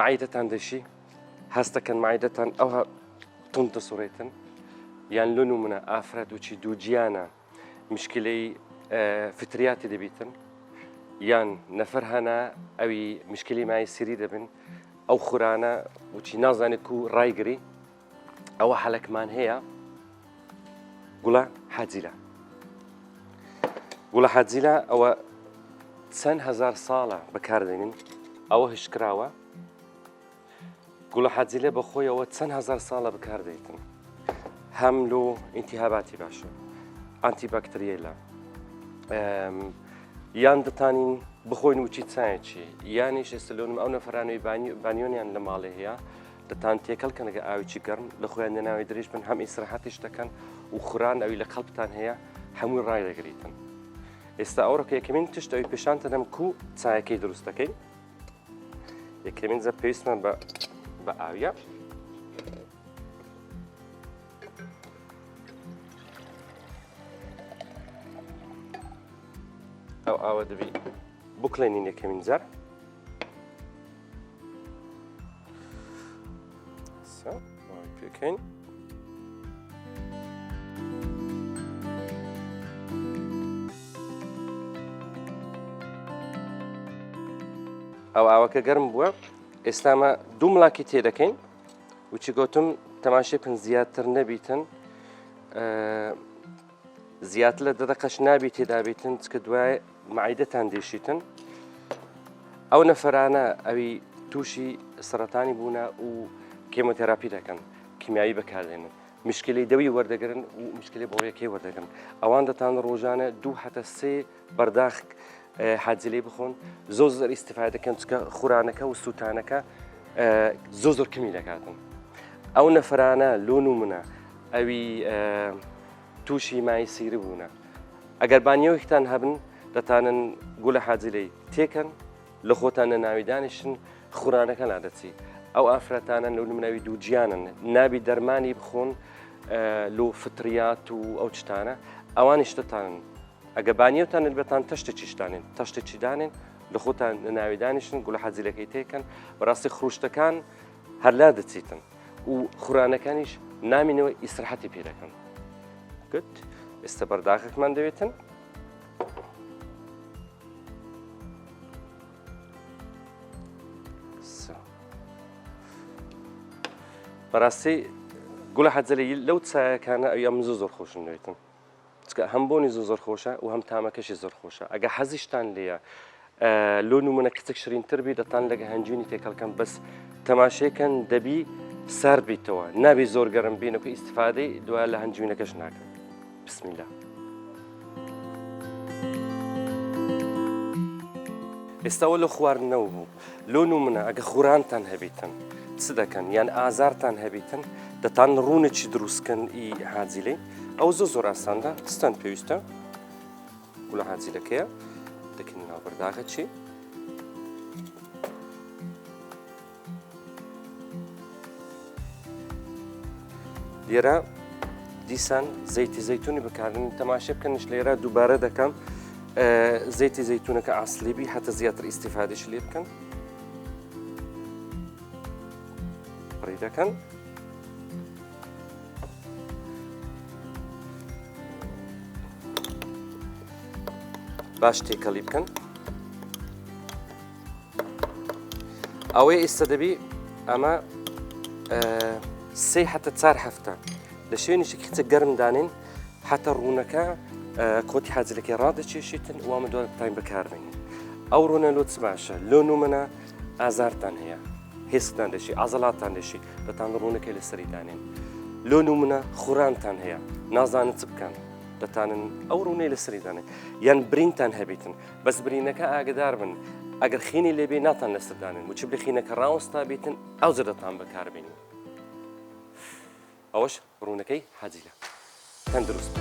معیدەتان دەشی هەستەکەن معیدەتان ئەوها تون دەسوڕێتن یان لۆن و منە ئافرەت وچی دوو گیانە مشکلەی فتریاتی دەبیتن یان نەفەر هەنا ئەوی مشکلی مای سیری دەبن ئەو خورانە وچی نازانێت و ڕایگری ئەوە حەلەکمان هەیە گوڵە حەجیلە گوڵە حەجیلە ئەوە چەند هەزار ساڵە بەکاردێنین ئەوە هشکراوە گوڵە حەجیلە بەخۆیەوە چەند هەزار ساڵە بەکاردێتن هەم لۆ ئینتیهاباتی باشە ئانتیباکتریێلە یان دەتانین بخۆین وچی چایەکی یانیش ئێستلۆنم ئەو نەفرانەوەی بانیۆنیان لە ماڵێ هەیە دەتان تێکەڵکەنەگە ئاویی گەرم لە خۆیان دەناوی درێژ بن هەم ئیسراحەتیش دەکەن و خوران ئەوی لە قەڵبتان هەیە هەمووی ڕای دەگریتن ئێستا ئەوڕۆکە یەکەمین تشت ئەوی پیشانتە دەم کو چایەکەی دروستەکەی یەکەمین زە پێویستمان بە ئاویە ئەو ئاوە دەبی بکڵێنین یەکەمین جار پێکەین ئەو ئاوەکە گەرم بووە ئێستامە دوو مڵاکی تێدەکەین وچی گوتم تەماشێ بکەن زیاتر نەبیتن زیاتر لە دەدەقەش نابی تێدا بیتن چکە دوای معیدەتان دێشیتن ئەو نەفەرانە ئەوی تووشی سەرەتانی بوونە و کێمۆتێراپی دەکەن کیمیایی بەکاردێنن مشکلی دەوی وەردەگرن و مشکلی بۆیەکەی وەردەگرن ئەوان دەتان ڕۆژانە 2 حتا 3 بەرداخ حاجلەی بخۆن زۆر ئیسیفای دەکەن چکە خورانەکە و سووتانەکە زۆر کمی دەکاتن ئەو نەفرانە لۆن و منە ئەوی تووشی مای سیری بوونە ئەگەر بانیەوەیەکتان هەبن دەتانن گوڵە حاجلەی تێکەن لە خۆتان ناوی دانیشن خورانەکە نادەچی ئەو ئافرەتانە لەو منەوی دوو گیانن نابی دەرمانی بخۆن لۆ فتریات و ئەو چتانە ئەوانیش دەتانن ئەگە بانیەوتان بێتان تەشتێکیشتانێن تەشتێکی دانێن لە خۆتان ناوی دانیشن گوڵە حاجلەکەی تێکەن بەڕاستی خروشتەکان هەرلا دەچیتن و خورانەکانیش نامینەوە ئیسراحەتی پێ دەکەن گوت ئێستا بەرداخێکمان دەوێتن بەڕاستی گوڵە حەجلەی لەو چایەکانە ئەوی ئەم زۆر خۆشم دەوێتن چکە هەم بۆنی زۆر خۆشە و هەم تامەکەشی زۆر خۆشە ئەگە حەزیشتان لێیە لۆن و منە کچک شرینتر بی دەتان لەگە هەنجوینی تێکەڵکەن بەس تەماشێکەن دەبی سارد بیتەوە نابی زۆر گەرم بینەکە ئیسیفادەی دوای لە هەنجوینەکەش ناکەن بسم الله ئێستاوە لە خواردنەوە بوو لۆن و منە ئەگە خورانتان هەبیتن چ دەکەن یان ئازارتان هەبیتن دەتان ڕوونێکی دروستکەن ئی حاجیلەی ئەو زۆر ئاساندا دەستان پێویستە گوڵە حاجیلەکەیە دەکەین ناو بەرداخەچی لێرە دیسان زەیتی زەیتونی بەکاردن تەماشێ بکەنش لێرە دووبارە دەکەم زەیتی زەیتونەکە ئاسلیبی هەتە زیاتر ئیسیفادەش لێ بکەن پڕی دەکەن باش تێکەڵی بکەن ئەوەی ئێستا دەبی ئەمە 3 حتا 4 هەفتە لە شوێنێکی کچە گەرم دانین حتا ڕوونەکە کۆتی حاجلەکەی ڕادەچێشیتن و ئەمە دوای بتاین بەکاربێنین ئەو ڕوونە لۆ چ باشە لۆن و منە ئازارتان هەیە هێستان دەشی ئازەڵاتان دەشی دەتان ڕوونەکەی لەسەری دانێن لۆن و منە خوڕانتان هەیە نازانن چ بکەن دەتانن ئەو ڕوونەی لەسەری دانێن یان برینتان هەبیتن بەس برینەکە ئاگدار بن ئەگەر خینی لێبێ ناتان لەسەر دانێن وچ بلێ خینەکە ڕاوەستا بیتن ئەو زە دەتان بەکاربێنین ئەوەش ڕوونەکەی حاجیلە تەندروست